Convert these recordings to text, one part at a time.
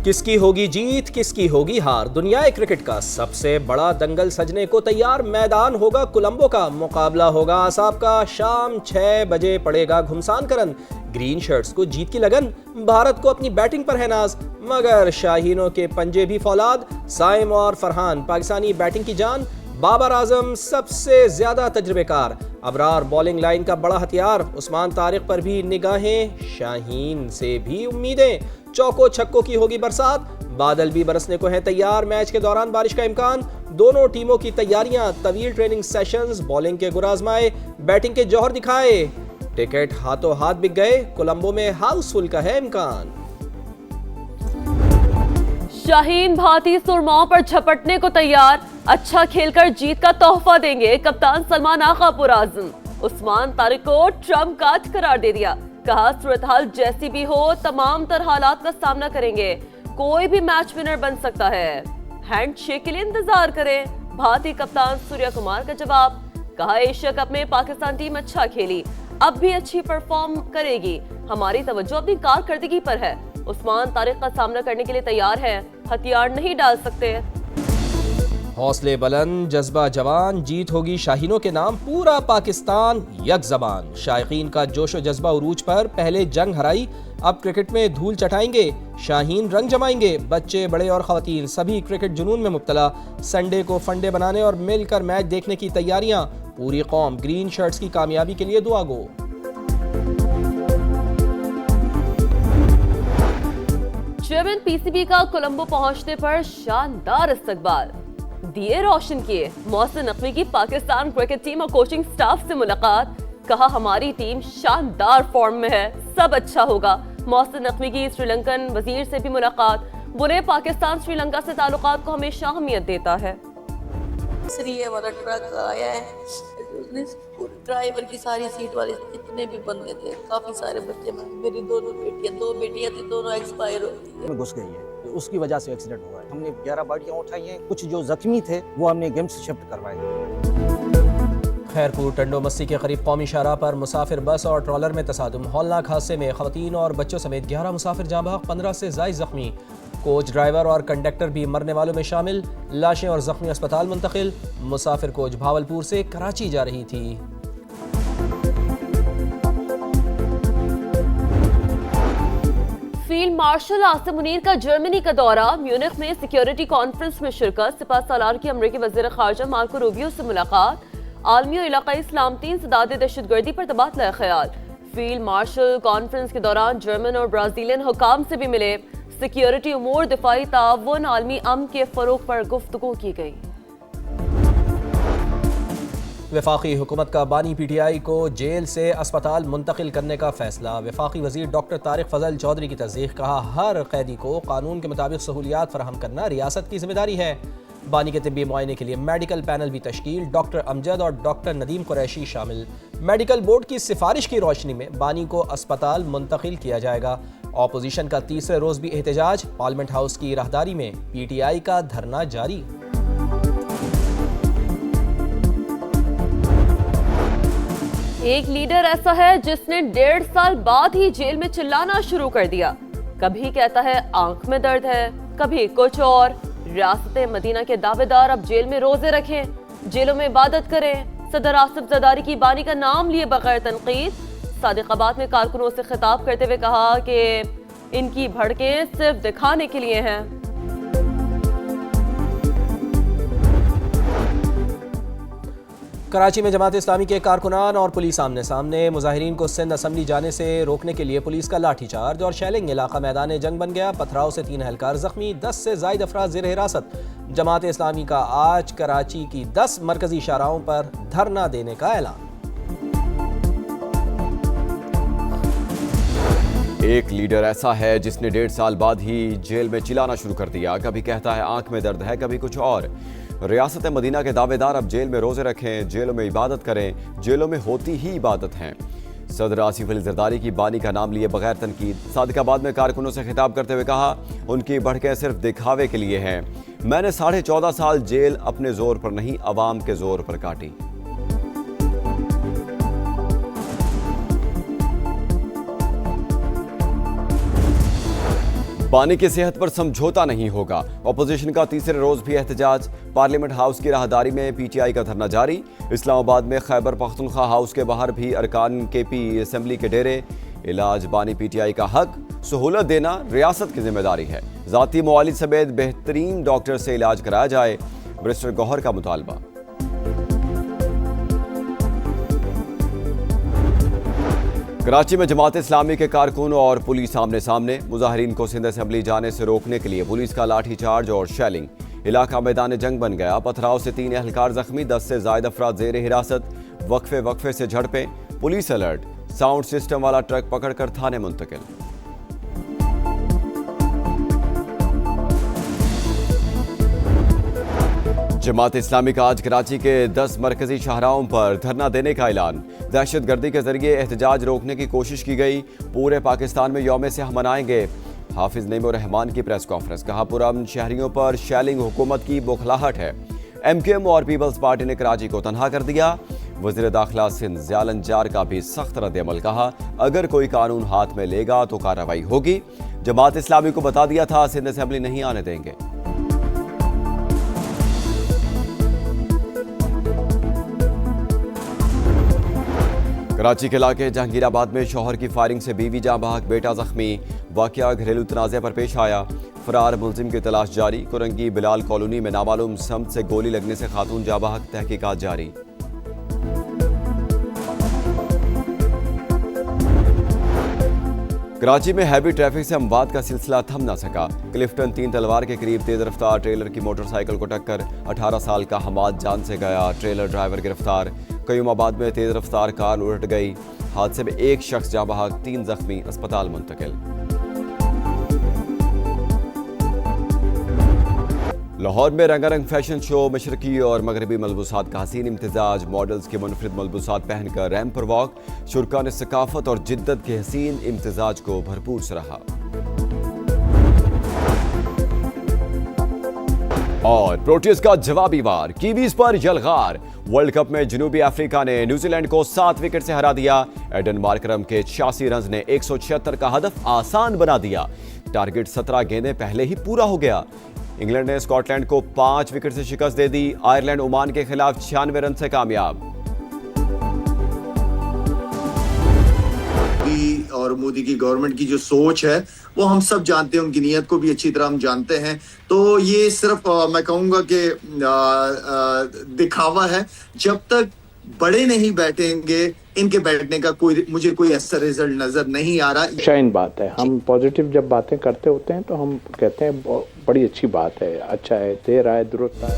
किसकी होगी जीत, किसकी होगी हार। दुनियाई क्रिकेट का सबसे बड़ा दंगल सजने को तैयार। मैदान होगा कोलंबो का, मुकाबला होगा आसाब का। शाम 6 बजे पड़ेगा घुमसान करन। ग्रीन शर्ट्स को जीत की लगन, भारत को अपनी बैटिंग पर है नाज। मगर शाहीनों के पंजे भी फौलाद। साइम और फरहान पाकिस्तानी बैटिंग की जान। बाबर आजम सबसे ज्यादा तजुर्बेकार। अबरार बॉलिंग लाइन का बड़ा हथियार। उस्मान तारिक पर भी निगाहें, शाहीन से भी उम्मीदें। चौको छक्कों की होगी बरसात, बादल भी बरसने को हैं तैयार। मैच के दौरान बारिश का इम्कान। दोनों टीमों की तैयारियां, तवील ट्रेनिंग सेशंस, बॉलिंग के गुर आजमाए, बैटिंग के जौहर दिखाए। टिकट हाथों हाथ बिक गए, कोलंबो में हाउसफुल का है इम्कान। शाहीन भारतीय सुरमाओं पर झपटने को तैयार। अच्छा खेलकर जीत का तोहफा देंगे कप्तान सलमान आगा पुरआज़म। उस्मान तारिक को ट्रम्प कार्ड करार दे दिया। कहा सूरत हाल जैसी भी हो तमाम तरह हालात का सामना करेंगे। कोई भी मैच विनर बन सकता है। हैंडशेक के लिए इंतजार करें। भारतीय कप्तान सूर्या कुमार का जवाब। कहा एशिया कप में पाकिस्तान टीम अच्छा खेली, अब भी अच्छी परफॉर्म करेगी। हमारी तवज्जो अपनी कारकर्दगी पर है। उस्मान तारिक का सामना करने के लिए तैयार है, हथियार नहीं डाल सकते। हौसले बुलंद, जज्बा जवान, जीत होगी शाहीनों के नाम। पूरा पाकिस्तान यक जबान। शायकीन का जोशो जज्बा उरूज पर। पहले जंग हराई, अब क्रिकेट में धूल चटाएंगे। शाहीन रंग जमाएंगे। बच्चे बड़े और खवातीन सभी क्रिकेट जुनून में मुब्तला। संडे को फंडे बनाने और मिलकर मैच देखने की तैयारियां। पूरी कौम ग्रीन शर्ट्स की कामयाबी के लिए दुआ गो। चेयरमैन पीसीबी का कोलंबो पहुंचने पर शानदार इस्तकबाल। दिए रोशन किए। मोहसिन नकवी की पाकिस्तान क्रिकेट टीम और कोचिंग स्टाफ से मुलाकात। कहा हमारी टीम शानदार फॉर्म में है, सब अच्छा होगा। मोहसिन नकवी की श्रीलंकन वजीर से भी मुलाकात। बोले पाकिस्तान श्रीलंका से ताल्लुकात को हमेशा अहमियत देता है। ये वाला ट्रक आया है, उसने ड्राइवर की सारी सीट वाले जितने भी बंदे थे, काफी सारे बच्चे। मेरी दो बेटियां थी, दोनों एक्सपायर हो गई। घुस गई है, तो उसकी वजह से एक्सीडेंट हुआ है। हमने 11 बॉडियां उठाई हैं। कुछ जो जख्मी थे वो हमने गेम्स शिफ्ट करवाए। खैरपुर टंडो मस्सी के करीब कौमी शाहराह पर मुसाफिर बस और ट्रॉलर में तसादुम। हौलनाक हादसे में खवातीन और बच्चों समेत 11 मुसाफिर जाँ बहक, 15 से ज़ायद जख्मी। कोच, ड्राइवर और कंडक्टर भी मरने वालों में शामिल। लाशें और जख्मी अस्पताल मुंतकिल। मुसाफिर कोच भावलपुर से कराची जा रही थी। फील्ड मार्शल आसिम मुनीर का जर्मनी का दौरा। म्यूनिख में सिक्योरिटी कॉन्फ्रेंस में शिरकत। सिपह सालार की अमरीकी वज़ीर ख़ारजा मार्को रूबियो से मुलाकात। आलमी और इलाकाई इस्लामती इंसदाद दहशतगर्दी पर तबादला ख्याल। फील्ड मार्शल कॉन्फ्रेंस के दौरान जर्मन और ब्राजीलियन हुकाम से भी मिले। सिक्योरिटी उमूर, दिफाई ताउन, आलमी अमन के फरोग पर गुफ्तगू की गई। वफाकी हुकूमत का बानी पीटीआई को जेल से अस्पताल मुंतकिल करने का फैसला। वफाकी वजीर डॉक्टर तारिक फजल चौधरी की तस्दीक। कहा हर कैदी को कानून के मुताबिक सहूलियात फराहम करना रियासत की जिम्मेदारी है। बानी के तिब्बी मुआयने के लिए मेडिकल पैनल भी तश्कील। डॉक्टर अमजद और डॉक्टर नदीम कुरैशी शामिल। मेडिकल बोर्ड की सिफारिश की रोशनी में बानी को अस्पताल मुंतकिल किया जाएगा। ऑपोजिशन का तीसरे रोज भी एहतजाज। पार्लियामेंट हाउस की राहदारी में पीटीआई का धरना जारी। एक लीडर ऐसा है जिसने 1.5 साल बाद ही जेल में चिल्लाना शुरू कर दिया। कभी कहता है आंख में दर्द है, कभी कुछ और। रियासत मदीना के दावेदार अब जेल में रोजे रखें, जेलों में इबादत करें। सदर आसिफ जरदारी की बानी का नाम लिए बगैर तनकीद। सादिकाबाद में कारकुनों से खिताब करते हुए कहा कि इनकी भड़कें सिर्फ दिखाने के लिए हैं। कराची में जमात इस्लामी के कारकुनान और पुलिस आमने सामने। मुजाहिरीन को सिंध असम्बली जाने से रोकने के लिए पुलिस का लाठीचार्ज और शैलिंग। इलाका मैदान जंग बन गया। पथराव से 3 एहलकार जख्मी, 10 से जायद अफराद ज़ेर हिरासत। जमात इस्लामी का आज कराची की 10 मरकजी शाहराहों पर धरना देने का ऐलान। एक लीडर ऐसा है जिसने 1.5 साल बाद ही जेल में चिल्लाना शुरू कर दिया। कभी कहता है आंख में दर्द है, कभी कुछ और। रियासत मदीना के दावेदार अब जेल में रोजे रखें, जेलों में इबादत करें। जेलों में होती ही इबादत है। सदर आसिफ अली जरदारी की बानी का नाम लिए बगैर तनकीद। सादिकाबाद में कारकुनों से खिताब करते हुए कहा उनकी भड़कें सिर्फ दिखावे के लिए हैं। मैंने 14.5 साल जेल अपने जोर पर नहीं, अवाम के जोर पर काटी। बानी की सेहत पर समझौता नहीं होगा। ऑपोजिशन का तीसरे रोज भी एहतजाज। पार्लियामेंट हाउस की राहदारी में पीटीआई का धरना जारी। इस्लामाबाद में खैबर पख्तूनख्वा हाउस के बाहर भी अरकान केपी असेंबली के डेरे। इलाज बानी पीटीआई का हक, सहूलत देना रियासत की जिम्मेदारी है। जाती मुआलिज समेत बेहतरीन डॉक्टर से इलाज कराया जाए, बैरिस्टर गौहर का मुतालबा। कराची में जमात इस्लामी के कारकुन और पुलिस आमने सामने। मुजाहिरीन को सिंध असेंबली जाने से रोकने के लिए पुलिस का लाठीचार्ज और शेलिंग। इलाका मैदान जंग बन गया। पथराव से 3 एहलकार जख्मी, 10 से ज्यादा अफराद जेर हिरासत। वक्फे से झड़पें, पुलिस अलर्ट। साउंड सिस्टम वाला ट्रक पकड़कर थाने मुंतकिल। जमात इस्लामी का आज कराची के 10 मरकजी शाहराहों पर धरना देने का ऐलान। दहशतगर्दी के जरिए एहतजाज रोकने की कोशिश की गई। पूरे पाकिस्तान में यौम सियाह मनाएंगे। हाफिज नईम रहमान की प्रेस कॉन्फ्रेंस। कहा पुरअमन शहरियों पर शेलिंग हुकूमत की बौखलाहट है। MKM और पीपल्स पार्टी ने कराची को तनहा कर दिया। वज़ीर दाखिला सिंध ज़ियाल अंजार का भी सख्त रद्द-ए-अमल। कहा अगर कोई कानून हाथ में लेगा तो कार्रवाई होगी। जमात इस्लामी को बता दिया था सिंध असेंबली नहीं आने देंगे। कराची के इलाके जहांगीराबाद में शौहर की फायरिंग से बीवी जाँ बहक, बेटा जख्मी। वाकया घरेलू तनाज़े पर पेश आया। फरार मुलजिम की तलाश जारी। कुरंगी बिलाल कॉलोनी में नामालूम समत से गोली लगने से खातून जाँ बहक, तहकीकात जारी। कराची में हैवी ट्रैफिक से अमवात का सिलसिला थम न सका। क्लिफ्टन 3 तलवार के करीब तेज रफ्तार ट्रेलर की मोटरसाइकिल को टक्कर। 18 साल का हमाद जान से गया। ट्रेलर ड्राइवर गिरफ्तार। कयूमाबाद में तेज रफ्तार कार उलट गई। हादसे में 1 शख्स जाँ बहक, 3 जख्मी, अस्पताल मुंतकिल। लाहौर में रंगारंग फैशन शो। मशरकी और मगरबी मलबूसात का हसीन इम्तिजाज। मॉडल्स के मुनफरिद मलबूसात पहनकर रैंप पर वॉक। शुरा ने सकाफत और जिद्दत के हसीन इम्तिजाज को भरपूर सराहा। और प्रोटीज का जवाबी वार। कीवीज पर यलगार। वर्ल्ड कप में जनूबी अफ्रीका ने न्यूजीलैंड को 7 विकेट से हरा दिया। एडन मार्करम के 86 रन ने 176 का हदफ आसान बना दिया। टारगेट 17 गेंदें पहले ही पूरा हो गया। इंग्लैंड ने स्कॉटलैंड को 5 विकेट से शिकस्त दे दी। आयरलैंड ओमान के खिलाफ 96 रन से कामयाब। और मोदी की गवर्नमेंट की जो सोच है वो हम सब जानते हैं, उनकी नीयत को भी अच्छी तरह हम जानते हैं। तो ये सिर्फ मैं कहूँगा कि दिखावा है। जब तक बड़े नहीं बैठेंगे, इनके बैठने का मुझे कोई ऐसा रिजल्ट नजर नहीं आ रहा। शाइन बात है। हम पॉजिटिव जब बातें करते होते हैं तो हम कहते हैं बड़ी अच्छी बात है, अच्छा है, देर आए दुरुस्त आए।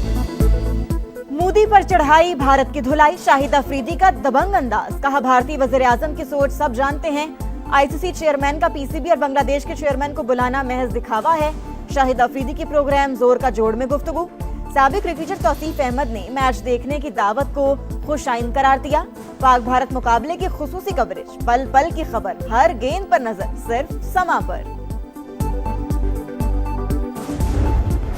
मोदी पर चढ़ाई, भारत की धुलाई। शाहिद अफरीदी का दबंग अंदाज। कहा भारतीय वज़ीर आज़म की सोच सब जानते हैं। ICC चेयरमैन का PCB और बांग्लादेश के चेयरमैन को बुलाना महज दिखावा है। शाहिद अफरीदी की प्रोग्राम जोर का जोड़ में गुफ्तगू। साबिक क्रिकेटर तौसीफ अहमद ने मैच देखने की दावत को खुशाइन करार दिया। पाक भारत मुकाबले की खुसूसी कवरेज, पल पल की खबर, हर गेंद पर नजर, सिर्फ समा पर।